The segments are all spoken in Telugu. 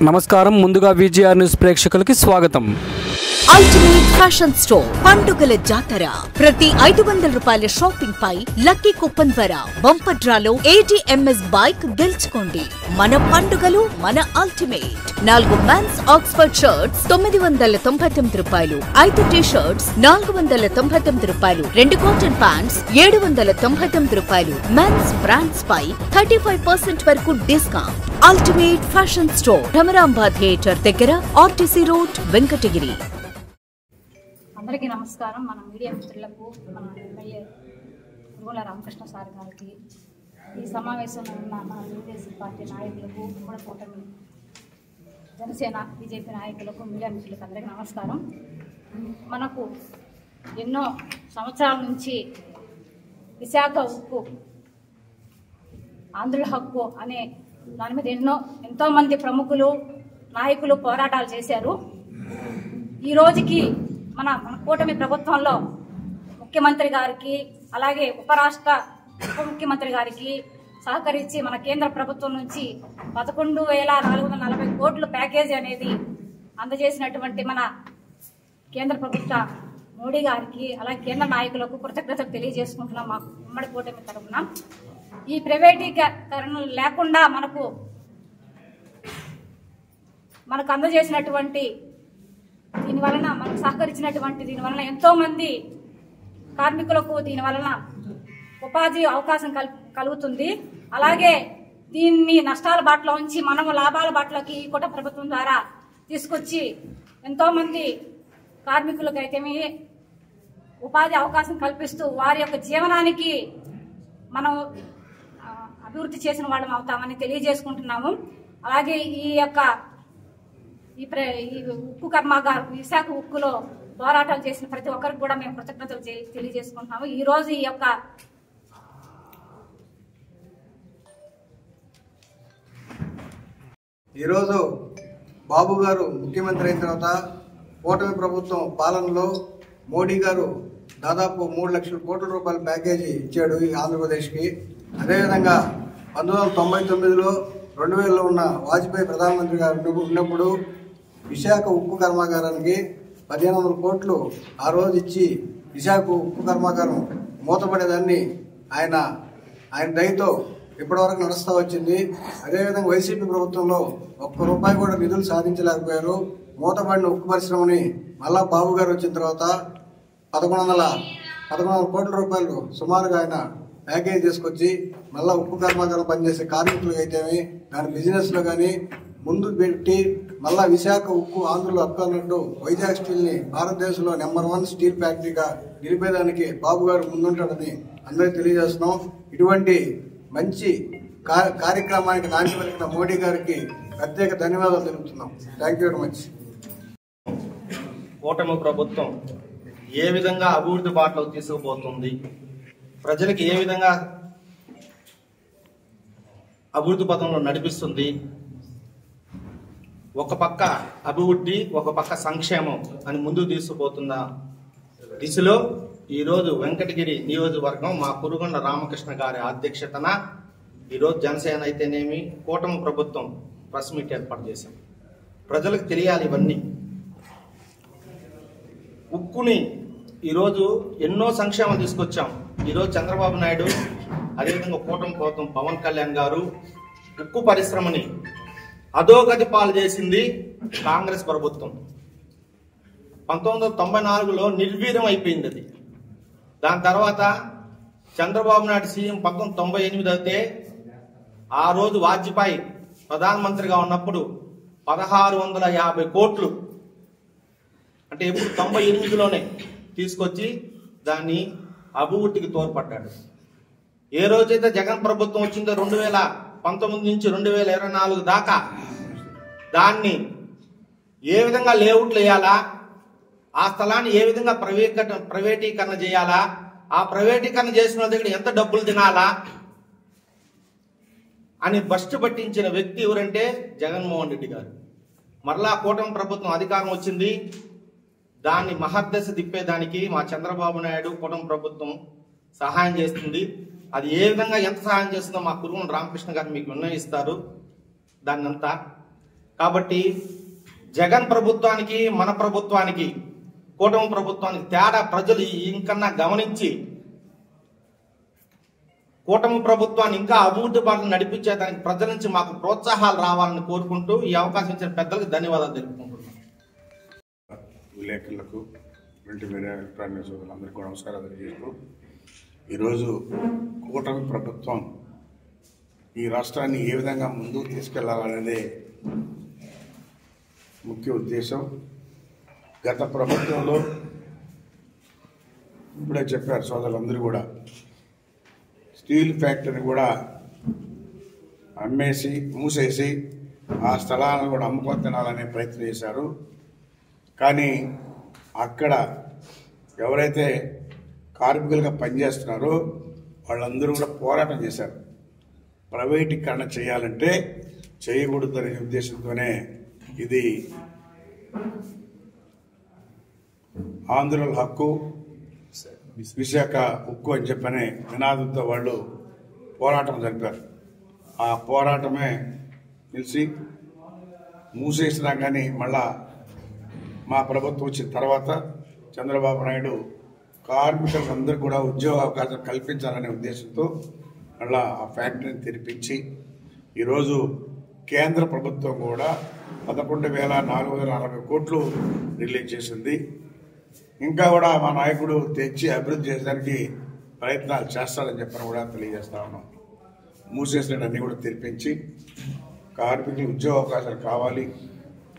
నమస్కారం. ముందుగా విజిఆర్ న్యూస్ ప్రేక్షకులకి స్వాగతం. అల్టిమేట్ ఫ్యాషన్ స్టోర్ పండుగల జాతర. ప్రతి 500 రూపాయల షాపింగ్ పై లక్కీ కూపన్ ద్వారా బంపర్ డ్రాలో ATMS బైక్ గెలుచుకోండి. మన పండుగలు మన అల్టిమేట్. 4 మెన్స్ ఆక్స్ఫర్డ్ షర్ట్స్ 999 రూపాయలు, 5 టీ షర్ట్స్ 499 రూపాయలు, 2 కాటన్ ప్యాంట్స్ 799 రూపాయలు. మెన్స్ బ్రాండ్స్ పై 35% వరకు discount. Ultimate fashion store, Bhramaramba theatre దగ్గర, RTC రోడ్, వెంకటగిరి. అందరికీ నమస్కారం. మన మీడియా మిత్రులకు, మన ఎమ్మెల్యే పురుగుల రామకృష్ణ సార్ గారికి, ఈ సమావేశంలో ఉన్న మన తెలుగుదేశం పార్టీ నాయకులకు, కూడా కూటమి జనసేన బీజేపీ నాయకులకు, మీడియా మిత్రులకు అందరికీ నమస్కారం. మనకు ఎన్నో సంవత్సరాల నుంచి విశాఖ ఉక్కు, ఆంధ్రుల హక్కు అనే దాని మీద ఎంతోమంది ప్రముఖులు, నాయకులు పోరాటాలు చేశారు. ఈ రోజుకి మన కూటమి ప్రభుత్వంలో ముఖ్యమంత్రి గారికి, అలాగే ఉప ముఖ్యమంత్రి గారికి సహకరించి మన కేంద్ర ప్రభుత్వం నుంచి 11,440 కోట్ల ప్యాకేజీ అనేది అందజేసినటువంటి మన కేంద్ర ప్రభుత్వ మోడీ గారికి, అలాగే కేంద్ర నాయకులకు కృతజ్ఞతలు తెలియజేసుకుంటున్నాం. మా ఉమ్మడి కూటమి తరఫున ఈ ప్రైవేటీకరణ లేకుండా మనకు అందజేసినటువంటి దీనివలన మనకు సహకరించినటువంటి దీనివలన ఎంతో మంది కార్మికులకు దీనివలన ఉపాధి అవకాశం కలుగుతుంది. అలాగే దీన్ని నష్టాల బాటలో ఉంచి మనము లాభాల బాటలోకి ఈ కూటమి ప్రభుత్వం ద్వారా తీసుకొచ్చి ఎంతో మంది కార్మికులకు అయితే ఉపాధి అవకాశం కల్పిస్తూ వారి యొక్క జీవనానికి మనం అభివృద్ధి చేసిన వాళ్ళం అవుతామని తెలియజేసుకుంటున్నాము. అలాగే ఈ ఉక్కు కర్మాగారం, విశాఖ ఉక్కులో పోరాటాలు చేసిన ప్రతి ఒక్కరికి కూడా మేము కృతజ్ఞతలు తెలియజేసుకుంటున్నాము. ఈరోజు బాబు గారు ముఖ్యమంత్రి అయిన తర్వాత కూటమి ప్రభుత్వం పాలనలో మోడీ గారు దాదాపు 3 లక్షల కోట్ల రూపాయల ప్యాకేజీ ఇచ్చాడు ఈ ఆంధ్రప్రదేశ్కి. అదేవిధంగా 1999లో 2000లో ఉన్న వాజ్పేయి ప్రధానమంత్రి గారు ఉన్నప్పుడు విశాఖ ఉక్కు కర్మాగారానికి 1500 కోట్లు ఆ రోజు ఇచ్చి విశాఖ ఉక్కు కర్మాగారం మూతపడేదాన్ని ఆయన దయతో ఇప్పటివరకు నడుస్తూ వచ్చింది. అదేవిధంగా వైసీపీ ప్రభుత్వంలో ₹1 కూడా నిధులు సాధించలేకపోయారు. మూతపడిన ఉక్కు పరిశ్రమని మళ్ళా బాబు గారు వచ్చిన తర్వాత 1100 కోట్ల రూపాయలు సుమారుగా ఆయన ప్యాకేజ్ తీసుకొచ్చి మళ్ళా ఉక్కు కర్మాగారం పనిచేసే కార్మికులకు అయితేమి, దాని బిజినెస్లో కానీ ముందు పెట్టి మళ్ళా విశాఖ ఉక్కు ఆంధ్రులు హక్కు అన్నట్టు వైజాగ్ స్టీల్ని భారతదేశంలో నెంబర్ 1 స్టీల్ ఫ్యాక్టరీగా నిలిపేదానికి బాబు గారు ముందుంటాడని అందరికీ తెలియజేస్తున్నాం. ఇటువంటి మంచి కార్యక్రమానికి నాంది పలికిన మోడీ గారికి ప్రత్యేక ధన్యవాదాలు తెలుపుతున్నాం. Thank you very much. కూటమి ప్రభుత్వం ఏ విధంగా అభివృద్ధి బాటలో తీసుకుపోతుంది, ప్రజలకు ఏ విధంగా అభివృద్ధి పథంలో నడిపిస్తుంది, ఒక పక్క అభివృద్ధి, ఒక పక్క సంక్షేమం అని ముందుకు తీసుకుపోతున్న దిశలో ఈరోజు వెంకటగిరి నియోజకవర్గం మా కురుగొండ రామకృష్ణ గారి అధ్యక్షతన ఈరోజు జనసేన అయితేనేమి కూటమి ప్రభుత్వం ప్రెస్ మీట్ ఏర్పాటు చేశాం. ప్రజలకు తెలియాలి ఇవన్నీ. ఉక్కుని ఈరోజు ఎన్నో సంక్షేమం తీసుకొచ్చాం. ఈరోజు చంద్రబాబు నాయుడు, అదేవిధంగా కూటమి ప్రభుత్వం పవన్ కళ్యాణ్ గారు ఉక్కు పరిశ్రమని అధోగతి పాలు చేసింది కాంగ్రెస్ ప్రభుత్వం. 1994లో నిర్వీర్యం అయిపోయింది అది. దాని తర్వాత చంద్రబాబు నాయుడు సీఎం 1998 అయితే ఆ రోజు వాజ్పేయి ప్రధానమంత్రిగా ఉన్నప్పుడు 1650 కోట్లు అంటే ఇప్పుడు 98లోనే తీసుకొచ్చి దాన్ని అభివృద్ధికి తోడ్పడ్డాడు. ఏ రోజైతే జగన్ ప్రభుత్వం వచ్చిందో 2019 నుంచి 2024 దాకా దాన్ని ఏ విధంగా లేఅవుట్లు వేయాలా, ఆ స్థలాన్ని ఏ విధంగా ప్రైవేటీకరణ చేయాలా, ఆ ప్రైవేటీకరణ చేసిన దగ్గర ఎంత డబ్బులు తినాలా అని బస్టు పట్టించిన వ్యక్తి ఎవరంటే జగన్మోహన్ రెడ్డి గారు. మరలా కూటమి ప్రభుత్వం అధికారం వచ్చింది. దాన్ని మహద్దశ తిప్పేదానికి మా చంద్రబాబు నాయుడు కూటమి ప్రభుత్వం సహాయం చేస్తుంది. అది ఏ విధంగా ఎంత సహాయం చేస్తుందో మా కురుగొండ రామకృష్ణ గారు మీకు నిర్ణయిస్తారు. దాన్నంతా కాబట్టి జగన్ ప్రభుత్వానికి మన ప్రభుత్వానికి కూటమి ప్రభుత్వానికి తేడా ప్రజలు ఇంకన్నా గమనించి కూటమి ప్రభుత్వాన్ని ఇంకా అభివృద్ధి బాటలు నడిపించేదానికి ప్రజల నుంచి మాకు ప్రోత్సాహాలు రావాలని కోరుకుంటూ ఈ అవకాశం ఇచ్చిన పెద్దలకు ధన్యవాదాలు తెలుపుకుంటున్నాను. విలేకరులకు ప్రింట్ మీడియా ఎలక్ట్రానిక్ సోదరులందరికీ కూడా నమస్కారాలు తెలియజేస్తూ ఈరోజు కూటమి ప్రభుత్వం ఈ రాష్ట్రాన్ని ఏ విధంగా ముందుకు తీసుకెళ్లాలనేదే ముఖ్య ఉద్దేశం. గత ప్రభుత్వంలో ఇప్పుడే చెప్పారు సోదరులందరూ కూడా స్టీల్ ఫ్యాక్టరీని కూడా మూసేసి ఆ స్థలాలను కూడా అమ్ముకొని తినాలనే ప్రయత్నం చేశారు. కానీ అక్కడ ఎవరైతే కార్మికులుగా పనిచేస్తున్నారో వాళ్ళందరూ కూడా పోరాటం చేశారు. ప్రైవేటీకరణ చేయాలంటే చేయకూడదనే ఉద్దేశంతోనే ఇది ఆంధ్రుల హక్కు, విశాఖ ఉక్కు అని చెప్పనే నినాదంతో వాళ్ళు పోరాటం జరిపారు. ఆ పోరాటమే నిలిచి మూసేసినా కానీ మళ్ళా మా ప్రభుత్వం వచ్చిన తర్వాత చంద్రబాబు నాయుడు కార్మికులందరూ కూడా ఉద్యోగ అవకాశం కల్పించాలనే ఉద్దేశంతో మళ్ళా ఆ ఫ్యాక్టరీని తెరిపించి ఈరోజు కేంద్ర ప్రభుత్వం కూడా 11,440 కోట్లు రిలీజ్ చేసింది. ఇంకా కూడా మా నాయకుడు తెచ్చి అభివృద్ధి చేయడానికి ప్రయత్నాలు చేస్తాడని చెప్పని కూడా తెలియజేస్తా ఉన్నాం. మూసేసినట్టు కూడా తెరిపించి కార్మికులు ఉద్యోగ అవకాశాలు కావాలి,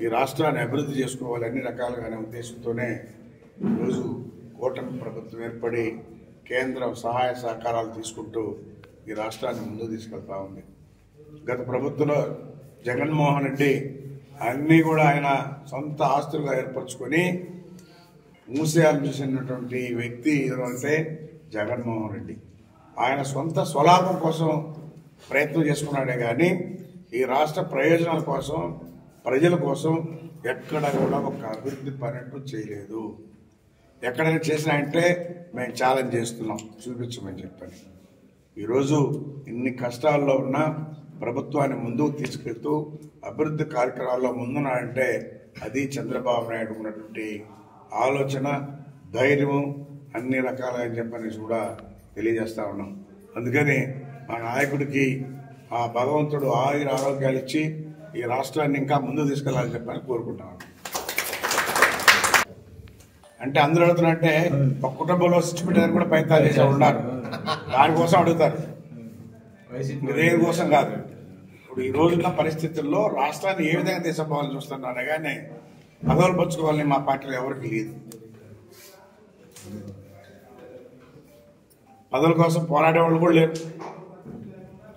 ఈ రాష్ట్రాన్ని అభివృద్ధి చేసుకోవాలి అన్ని రకాలుగానే ఉద్దేశంతోనే ఈరోజు కూటమి ప్రభుత్వం ఏర్పడి కేంద్రం సహాయ సహకారాలు తీసుకుంటూ ఈ రాష్ట్రాన్ని ముందుకు తీసుకెళ్తా ఉంది. గత ప్రభుత్వంలో జగన్మోహన్ రెడ్డి అన్నీ కూడా ఆయన సొంత ఆస్తులుగా ఏర్పరచుకొని మూసేయాలని చూసినటువంటి వ్యక్తి ఎవరంటే జగన్మోహన్ రెడ్డి. ఆయన సొంత స్వలాభం కోసం ప్రయత్నం చేసుకున్నాడే కానీ ఈ రాష్ట్ర ప్రయోజనాల కోసం ప్రజల కోసం ఎక్కడ కూడా ఒక అభివృద్ధి పర్యటన చేయలేదు. ఎక్కడైనా చేసినా అంటే మేము ఛాలెంజ్ చేస్తున్నాం, చూపించమని చెప్పని. ఈరోజు ఇన్ని కష్టాల్లో ఉన్న ప్రభుత్వాన్ని ముందుకు తీసుకెళ్తూ అభివృద్ధి కార్యక్రమాల్లో ముందున్నాడంటే అది చంద్రబాబు నాయుడు ఉన్నటువంటి ఆలోచన, ధైర్యం అన్ని రకాలుగా అని చెప్పని కూడా తెలియజేస్తా ఉన్నాం. అందుకని మా నాయకుడికి ఆ భగవంతుడు ఆరోగ్యాలు ఇచ్చి ఈ రాష్ట్రాన్ని ఇంకా ముందుకు తీసుకెళ్లాలని చెప్పని కోరుకుంటున్నాను. అంటే అందరూ అడుగుతున్నారంటే ఒక కుటుంబంలో స్విచ్ పెట్టడానికి కూడా ప్రయత్నాలు చేసే ఉన్నారు, దానికోసం అడుగుతారు, దేనికోసం కాదు. ఇప్పుడు ఈ రోజున్న పరిస్థితుల్లో రాష్ట్రాన్ని ఏ విధంగా తీసుకుపోవాలని చూస్తున్నారే కానీ పదవులు పంచుకోవాలని మా పార్టీలో ఎవరికి లేదు. పదవుల కోసం పోరాడేవాళ్ళు కూడా లేరు.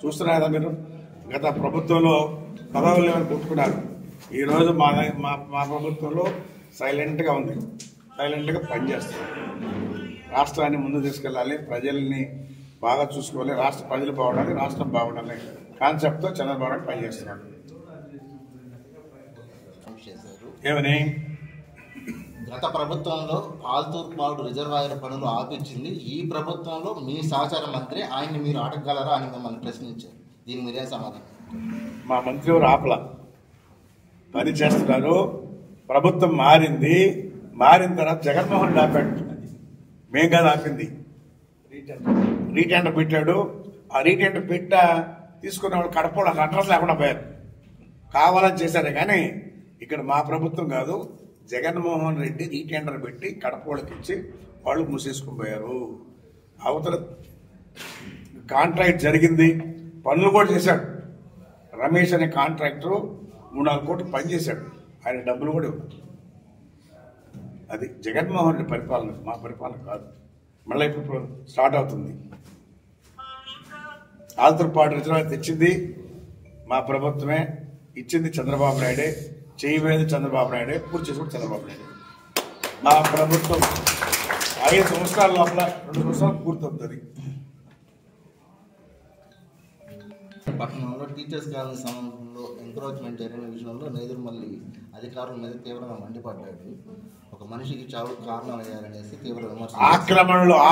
చూస్తున్నారు కదా మీరు, గత ప్రభుత్వంలో పదవులు లేవని కొట్టుకున్నారు. ఈరోజు మా ప్రభుత్వంలో సైలెంట్గా ఉంది, సైలెంట్గా పనిచేస్తారు. రాష్ట్రాన్ని ముందు తీసుకెళ్ళాలి, ప్రజల్ని బాగా చూసుకోవాలి, రాష్ట్ర ప్రజలు బాగుండాలి, రాష్ట్రం బాగుండాలి కాన్సెప్ట్తో చంద్రబాబు నాయుడు పనిచేస్తున్నాడు. ఏమని గత ప్రభుత్వంలో ఆల్తూర్పాడు రిజర్వాయర్ పనులు ఆపించింది, ఈ ప్రభుత్వంలో మీ సహచార మంత్రి ఆయన్ని మీరు అడగగలరా అని మిమ్మల్ని ప్రశ్నించారు. దీని మీరే సమాధానం? మా మంత్రి ఎవరు ఆపల, పని చేస్తున్నారు. ప్రభుత్వం మారిన తర్వాత జగన్మోహన్ రెడ్డి ఆపాడు, మేం కాదు ఆపింది. రీటెండర్ పెట్టాడు. ఆ రీటెండర్ తీసుకున్న వాళ్ళు కడపలో అడ్రస్ లేకుండా పోయారు, కావాలని చేశారే కానీ ఇక్కడ మా ప్రభుత్వం కాదు. జగన్మోహన్ రెడ్డి రీటెండర్ పెట్టి కడపలోకి ఇచ్చి వాళ్ళు మూసేసుకుని పోయారు. అవతల కాంట్రాక్ట్ జరిగింది, పనులు కూడా చేశాడు. రమేష్ అనే కాంట్రాక్టర్ 3-4 కోట్లు పనిచేశాడు, ఆయన డబ్బులు కూడా ఇవ్వదు. అది జగన్మోహన్ రెడ్డి పరిపాలన, మా పరిపాలన కాదు. మళ్ళీ ఇప్పుడు స్టార్ట్ అవుతుంది. ఆల్తూర్పాడు రిజర్వాయర్ తెచ్చింది మా ప్రభుత్వమే, ఇచ్చింది చంద్రబాబు నాయుడే, చేయలేదు చంద్రబాబు నాయుడే, పూర్తి చేసుకుంటే చంద్రబాబు నాయుడు. మా ప్రభుత్వం 5 సంవత్సరాల లోపల 2 సంవత్సరాలు పూర్తవుతుంది. పట్టణంలో టీచర్స్ కాలనీ సమయంలో ఎంక్రోచ్మెంట్ జరిగిన విషయంలో నేదురుమల్లి అధికారుల మీద తీవ్రంగా మండిపడ్డాడు. ఒక మనిషికి చావుకు కారణం అయ్యారనేసి తీవ్ర విమర్శ.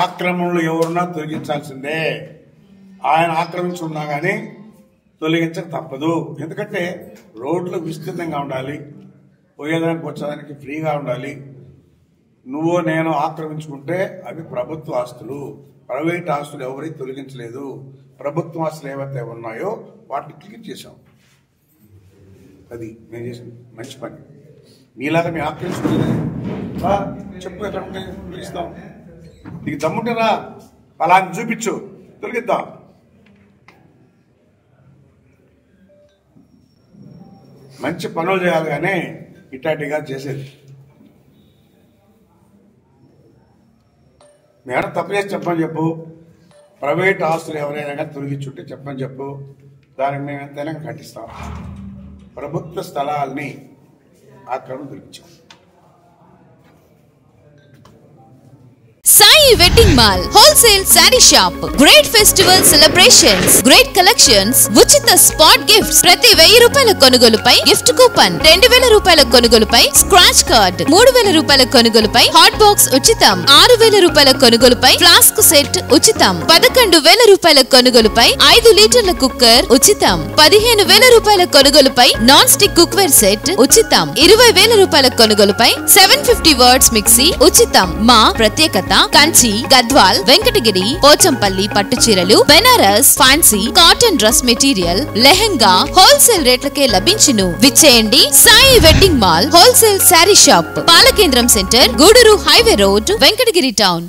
ఆక్రమణలు ఎవరున్నా తొలగించాల్సిందే. ఆయన ఆక్రమించున్నా కానీ తొలగించక తప్పదు. ఎందుకంటే రోడ్లు విస్తీర్ణంగా ఉండాలి, పోయేదానికి వచ్చేదానికి ఫ్రీగా ఉండాలి. నువ్వు నేను ఆక్రమించుకుంటే అవి ప్రభుత్వ ఆస్తులు, ప్రైవేట్ ఆస్తులు ఎవరి తొలగించలేదు. ప్రభుత్వ ఆస్తులు ఏవైతే ఉన్నాయో వాటిని క్లియర్ చేశాం. అది నేను చేసిన మంచి పని. మీలాగా మేము ఆక్రమించుకునేది చెప్పు, ఎక్కడ తొలగిస్తాం. నీకు దమ్ముంటారా అలాని చూపించు, తొలగిద్దాం. మంచి పనులు చేయాలి కానీ ఇట్లాంటిగా చేసేది. మేడం తప్పు చేసి చెప్పని చెప్పు. ప్రైవేట్ ఆస్తులు ఎవరైనా కానీ తొలగించుంటే చెప్పని చెప్పు, దానికి మేము ఎంతైనా కట్టిస్తాం. ప్రభుత్వ స్థలాల్ని ఆక్రమణ తొలగించాం. Sai wedding mall wholesale sari shop. Great festival celebrations, great collections, ఉచిత స్పాట్ గిఫ్ట్స్. ప్రతి 1000 రూపాయల కొనుగోలుపై గిఫ్ట్ కూపన్, 2000 రూపాయల కొనుగోలుపై స్క్రాచ్ కార్డ్, 3000 రూపాయల కొనుగోలుపై హాట్ బాక్స్ ఉచితం, 6000 రూపాయల కొనుగోలుపై ఫ్లాస్క్ సెట్ ఉచితం, 11000 రూపాయల కొనుగోలుపై 5 లీటర్ల కుక్కర్ ఉచితం, 15000 రూపాయల కొనుగోలుపై నాన్ స్టిక్ కుక్వేర్ సెట్ ఉచితం, 20000 రూపాయల కొనుగోలుపై 750 వాట్స్ మిక్సీ ఉచితం. మా ప్రత్యేకత కంచి, గద్వాల్, వెంకటగిరి, పోచంపల్లి పట్టు చీరలు, Banaras, fancy, cotton dress material, lehenga wholesale రేట్లకే లభించును. విచ్చేయండి Sai wedding mall wholesale sari shop, Palakendram centre, Gudur highway road, Venkatagiri town.